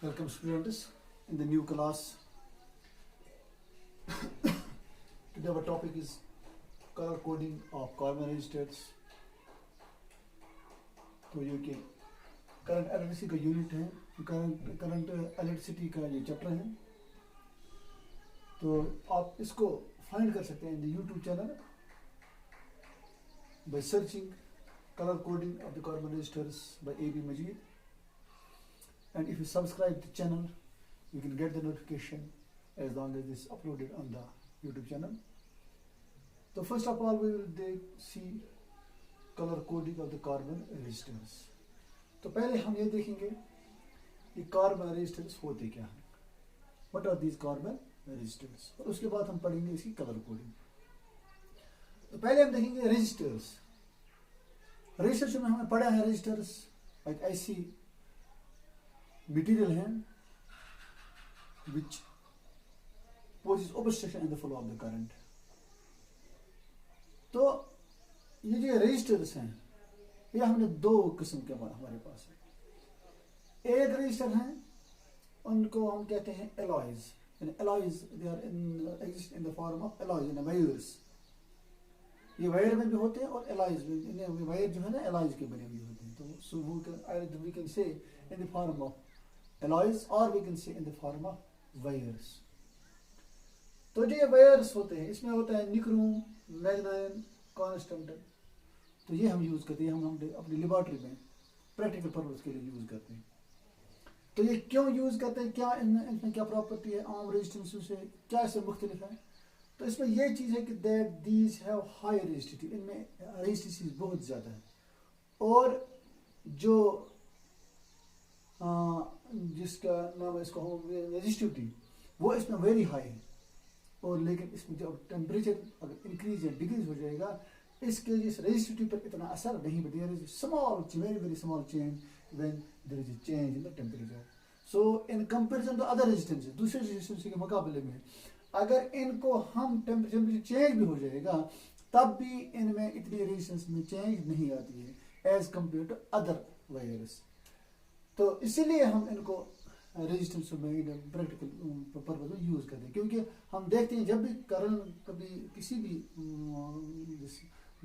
Welcome students in the new class. Today our topic is color coding of carbon registers. तो ये कि current electricity का unit है, current electricity का ये चैप्टर है. तो आप इसको फाइंड कर सकते हैं in the YouTube channel by searching color coding of the carbon registers by A.B. Majid. And if you subscribe to the channel, you can get the notification as long as it's uploaded on the YouTube channel. So first of all, we will see color coding of the carbon registers. तो पहले हम ये देखेंगे कि carbon registers होते क्या हैं. What are these carbon registers? और उसके बाद हम पढ़ेंगे इसकी color coding. तो पहले हम देखेंगे registers. Registers में हमने पढ़ा है registers like ऐसी material है which poses obstruction in the flow of the current. तो ये जो रेजिस्टर्स हैं ये हमने दो किस्म के हमारे पास है. एक रजिस्टर हैं उनको हम कहते हैं alloys. And alloys they are exist in the form of alloys in wires. ये वायर में भी होते हैं और alloys में वायर जो है ना alloys के बने हुए होते हैं. तो so we can say in the form of alloys or we can say in the form of wires. तो जो ये wires होते हैं इसमें होता है निक्रोम, मैग्नीशियम, कॉन्स्टेंट. तो ये हम यूज करते हैं, हम अपनी लेबोरेटरी में प्रैक्टिकल पर्पस के लिए यूज करते हैं. तो ये क्यों यूज करते हैं, क्या इनमें क्या प्रॉपर्टी है आम रेजिस्टेंस से, क्या इससे मुख्तलिफ है. तो इसमें ये चीज़ है कि that these have high resistivity, इनमें रेजिस्टिविटी बहुत ज़्यादा है और जो जिसका नाम है इसको रेजिस्टिविटी वो इसमें वेरी हाई है. और लेकिन इसमें जब टेम्परेचर अगर इंक्रीज या डिक्रीज हो जाएगा इसके इस रेजिस्टिविटी पर इतना असर नहीं पड़ता. There is small very small change when there is a change in the temperature. So in comparison to other resistance, दूसरे रेजिस्टेंस के मुकाबले में अगर इनको हम टेम्परेचर चेंज भी हो जाएगा तब भी इनमें इतनी रेजिस्टेंस में चेंज नहीं आती है as compare to other wires. तो इसीलिए हम इनको रेजिस्टेंस में प्रैक्टिकल पर्पस में यूज करते हैं, क्योंकि हम देखते हैं जब भी करंट कभी किसी भी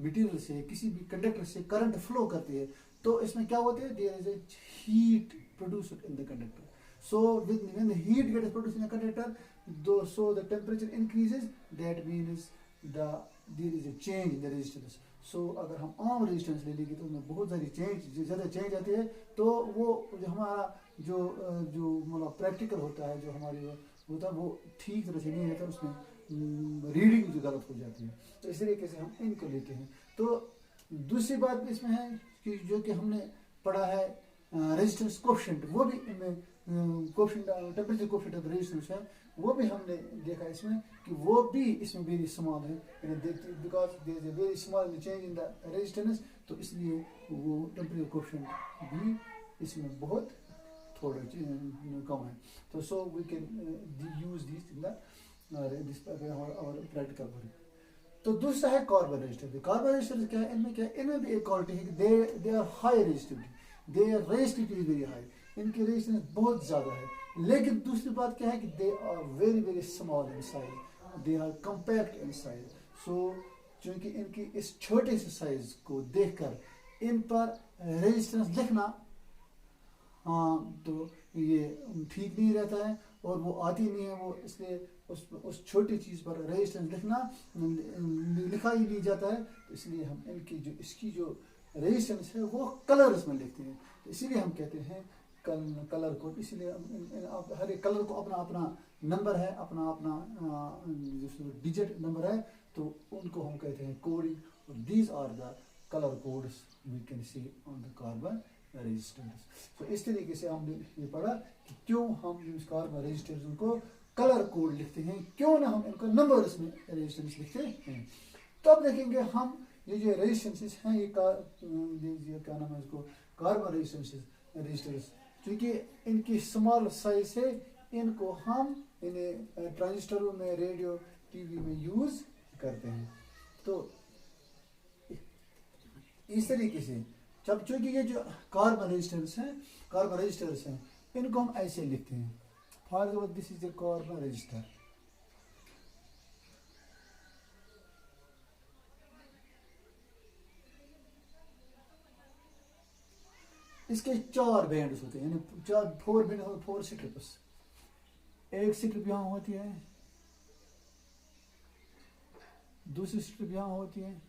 मटेरियल से किसी भी कंडक्टर से करंट फ्लो करती है तो इसमें क्या होता है, there is a heat produced in the conductor. So when the heat gets produced in a conductor, so the temperature increases. That means there is a change in the resistance. So अगर हम आम resistance ले लेंगे तो उसमें बहुत सारी ज़्यादा चेंज आती है. तो वो जो हमारा जो मतलब प्रैक्टिकल होता है, जो हमारी होता है वो ठीक तरह से नहीं रहता, उसमें रीडिंग जो गलत हो जाती है. तो इस तरीके से हम इनको लेते हैं. तो दूसरी बात भी इसमें है कि जो कि हमने पढ़ा है रेजिस्टेंस कोएफिशिएंट, वो भी इनमें coefficient temperature coefficient of resistance है, वो भी हमने देखा इसमें कि वो भी इसमें वेरी स्मॉल है. Because there is a very small change in the resistance, तो इसलिए वो टेम्परेचर कोएफिशिएंट भी इसमें बहुत थोड़ा कम है. तो so we can use this in the our practical work. तो दूसरा है कार्बन रजिस्टर. कार्बन रजिस्टर क्या है, इनमें भी एक क्वालिटी है कि they are high resistivity, there resistivity is very high, इनकी रेजिस्टेंस बहुत ज़्यादा है. लेकिन दूसरी बात क्या है कि they are very small in size, they are compact in size. So चूँकि इनकी इस छोटे से साइज को देखकर इन पर रेजिस्टेंस लिखना तो ये ठीक नहीं रहता है और वो आती नहीं है. वो इसलिए उस छोटी चीज़ पर रेजिस्टेंस लिखा ही नहीं जाता है. तो इसलिए हम इसकी जो रेजिस्टेंस है वो कलर्स में लिखते हैं. तो इसीलिए हम कहते हैं कलर कोड. इसीलिए हर एक कलर को अपना अपना नंबर है, अपना डिजिट नंबर है, तो उनको हम कहते हैं coding. These are the colour codes we can see on the carbon resistance. तो इस तरीके से हमने ये पढ़ा कि क्यों हम कार्बन रेजिस्टेंस को कलर कोड लिखते हैं, क्यों ना हम इनको नंबर्स में रेजिस्टेंस लिखते हैं. तो अब देखेंगे हम ये जो रेजिस्टेंसेस हैं ये क्या नाम है इसको, कार्बन रेजिस्टेंस. क्योंकि इनकी स्मॉल साइज है इनको हम इन्हें ट्रांजिस्टरों में, रेडियो, टीवी में यूज करते हैं. तो इस तरीके से जब चूंकि ये जो कार्बन रेजिस्टर्स हैं इनको हम ऐसे लिखते हैं, for example this is the corner register. इसके 4 बैंड्स होते हैं, यानी 4 बैंड होते, 4 स्ट्रिप्स। एक स्ट्रिप यहाँ होती है, दूसरी स्ट्रिप यहाँ होती है,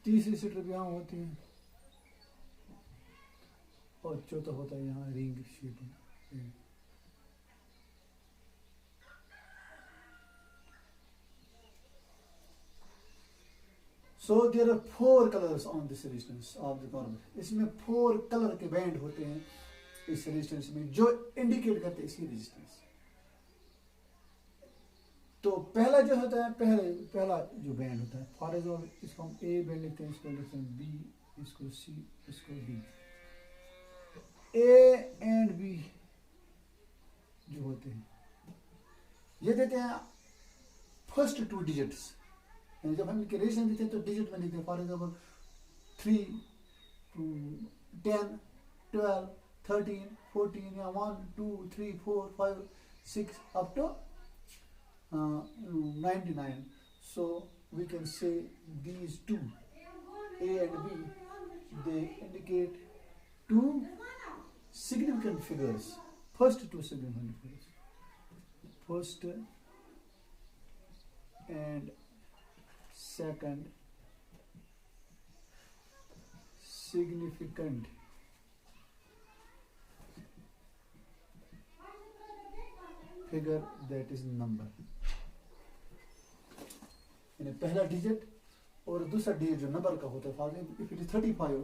तीसरी स्ट्रिप यहाँ होती है, और चौथा होता है यहाँ ring shape. So there are 4 colors on this resistance of the carbon। इसमें 4 कलर के बैंड होते हैं इस रेजिस्टेंस में, जो इंडिकेट करते हैं इसकी रेजिस्टेंस। तो पहला जो होता है, पहला जो बैंड होता है, फॉर एग्जाम्पल इसको हम ए बैंड लिखते हैं, इसको लिखते हैं बी, इसको सी, इसको डी। ए एंड बी जो होते हैं ये देते हैं फर्स्ट 2 डिजिट्स। जब हम इनके रेजिस्टेंस देते हैं तो डिजिट में लिखते हैं, फॉर एग्जाम्पल 3, 10, 12, 13, 14, या 1, 2, 3, 4, 5, 6 up to 99। So we can say these 2, A and B, they indicate 2 significant figures. First 2 significant figures, first and second significant figure, that is number। यानी पहला डिजिट और दूसरा डिजिट जो नंबर का होता है, for example if it is 35,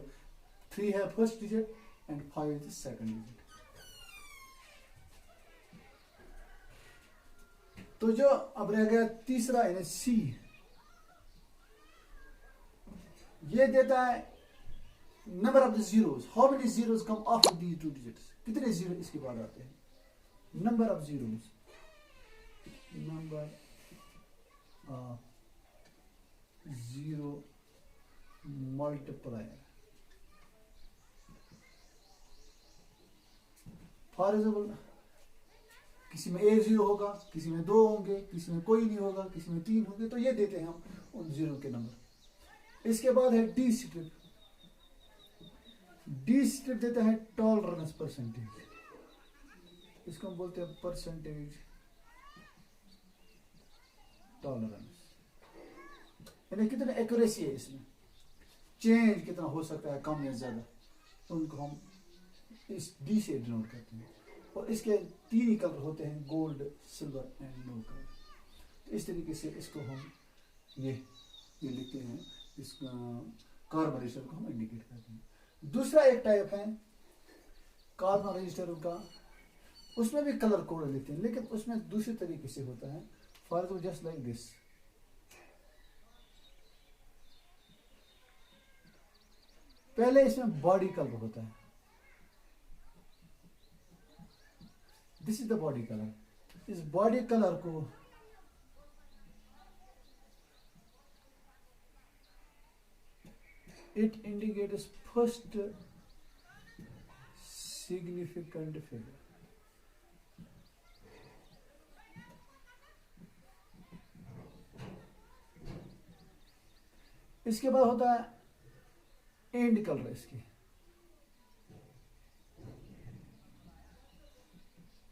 3 है first digit and 5 is second digit. तो जो अब रह गया तीसरा यानी सी, ये देता है number of the zeros, how many zeros come after these 2 digits, कितने जीरो इसके बाद आते हैं, number of zeros, number of zero multiplier. For example किसी में 1 0 होगा, किसी में 2 होंगे, किसी में कोई नहीं होगा, किसी में 3 होंगे, तो ये देते हैं हम उन जीरो के नंबर। इसके बाद है डी स्ट्रिप। डी स्ट्रिप देता है टॉलरेंस परसेंटेज, इसको हम बोलते हैं परसेंटेज टॉलरेंस, यानी कितना एक्यूरेसी है इसमें, चेंज कितना हो सकता है कम या ज्यादा, तो उनको हम इस डी से डिनोट करते हैं। और इसके 3 ही कलर होते हैं, gold, silver and no colour. तो इस तरीके से इसको हम ये लिखते हैं, इस कार्बन रजिस्टर को हम इंडिकेट करते हैं। दूसरा एक टाइप है कार्बन रजिस्टर का, उसमें भी कलर कोड लिखते हैं, लेकिन उसमें दूसरे तरीके से होता है। For example just like this, पहले इसमें बॉडी कलर होता है, this is the body colour. इस बॉडी कलर को it indicates first significant figure। इसके बाद होता है एंड कलर, इसकी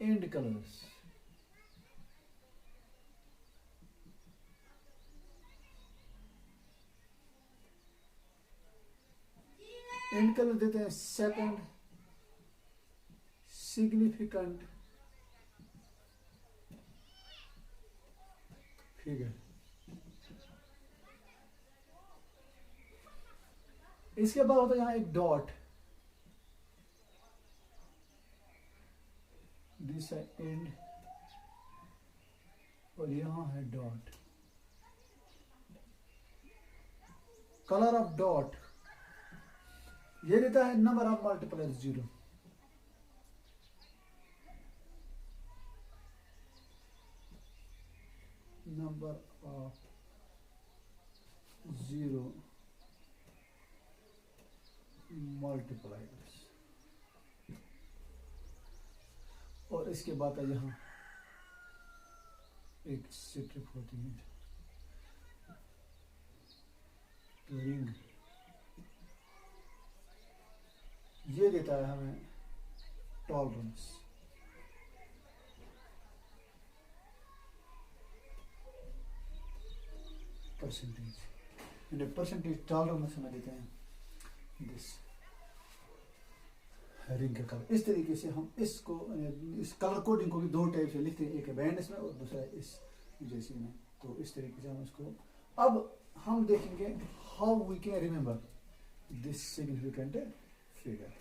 एंड कलर्स। एंड कलर देते हैं सेकंड सिग्निफिकेंट फिगर। इसके बाद होता है यहाँ एक डॉट, दिस है एंड और यहाँ है डॉट। कलर ऑफ डॉट ये देता है number of multiplier 0। Number of 0 multipliers, और इसके बाद यहाँ एक स्ट्रिप होती है तो रिंग, ये देता है हमें टॉलरेंस। परसेंटेज परसेंटेज टॉलरेंस हमें देते हैं दिस रिंग का कलर। इस तरीके से हम इसको इस कलर कोडिंग को भी दो टाइप से लिखते हैं, एक है बैंड्स में और दूसरा इस जैसे में। तो इस तरीके से हम इसको, अब हम देखेंगे how we can remember this significant figure,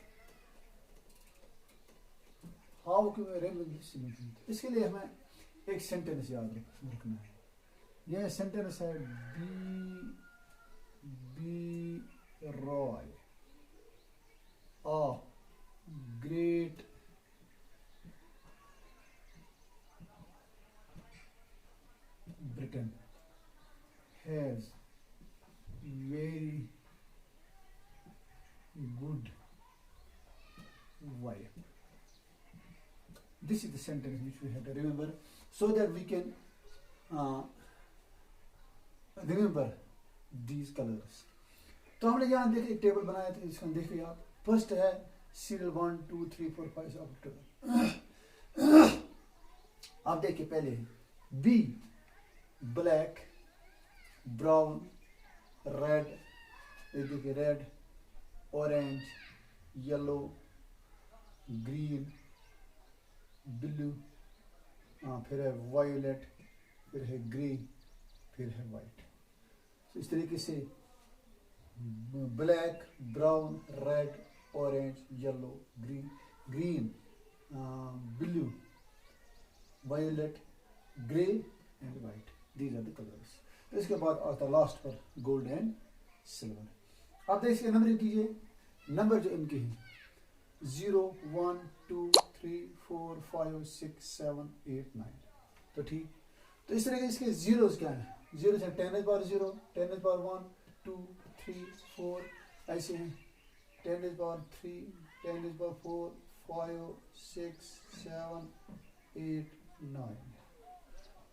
how can we remember this significant. इसके लिए हमें एक सेंटेंस याद रखना है। यह सेंटेंस है B Roy of Great Britain has very good wife. This is the sentence which we have to remember so that we can remember these colors. तो हमने यहाँ देखिए एक टेबल बनाया था, इसको देखिए आप। फर्स्ट है सीरियल 1 2 3 4 5 अप टू। आप देखिए पहले बी ब्लैक, ब्राउन, रेड, ये देखिए red, orange, yellow, green, blue, फिर है वायोलेट, फिर है ग्रीन, फिर है वाइट। तो इस तरीके से black, brown, red, orange, yellow, green, blue, violet, grey and white, these are the colours. तो इसके बाद आता लास्ट पर गोल्ड एंड सिल्वर। आप देखिए नंबर कीजिए, नंबर जो इनके हैं 0 1 2 3 4 5 6 7 8 9। तो ठीक, तो इस तरह के इसके जीरोस क्या है, 0 से 10 is power 0, 10 is power 1 2 3 4 ऐसे हैं, 10 is power 3, 10 is power 4 5 6 7 8 9।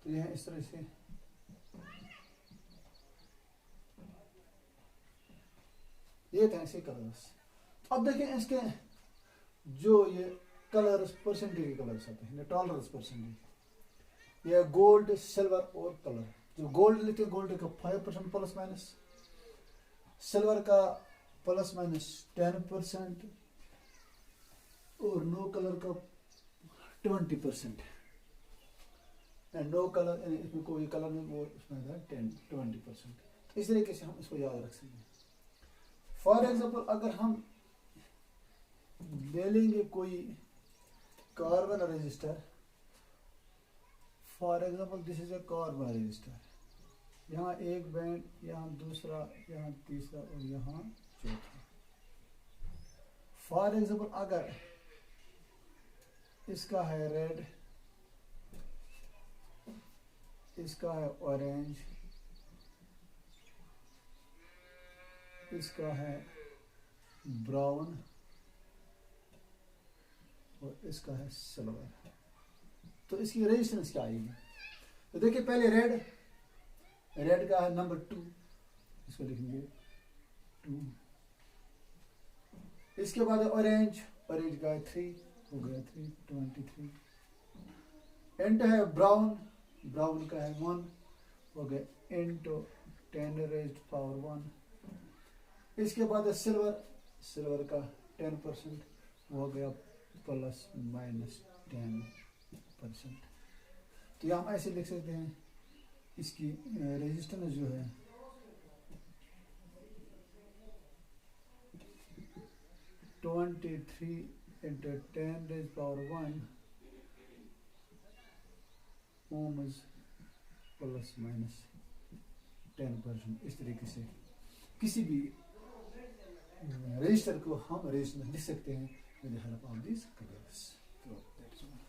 तो यह है इस तरह से। ये थे ऐसे कलर्स। अब देखें इसके जो ये कलर्स परसेंटेज कलर्स आते हैं, टॉलरेंस परसेंटेज, ये गोल्ड, सिल्वर और कलर। जो गोल्ड लेते हैं, गोल्ड का 5% प्लस माइनस, सिल्वर का प्लस माइनस 10% और नो कलर का 20%। एंड नो कलर, इसमें कोई कलर नहीं, वो इसमें 20%। इस तरीके से हम इसको याद रख सकते हैं। फॉर एग्जाम्पल अगर हम ले लेंगे कोई carbon register, for example this is a carbon register, यहाँ एक बैंड, यहाँ दूसरा, यहाँ तीसरा और यहाँ चौथा। फॉर एग्जाम्पल अगर इसका है रेड, इसका है ऑरेंज, इसका है ब्राउन और इसका है सिल्वर, तो इसकी रेजिस्टेंस क्या आएगी? तो देखिए पहले रेड का है नंबर 2, इसको लिखेंगे 2। इसके बाद ऑरेंज का है 3, हो गया 3 23। इंटू है ब्राउन का है 1, हो गया इंटू 10 raised power 1। इसके बाद है सिल्वर का 10%, हो गया प्लस माइनस 10%। तो यहाँ हम ऐसे लिख सकते हैं, इसकी रेजिस्टेंस जो है 23 into 10 raised power 1 ohms plus minus 10%। इस तरीके से किसी भी रजिस्टर को हम रेजिस्टेंस लिख सकते हैं with the help of these colors. So that's all.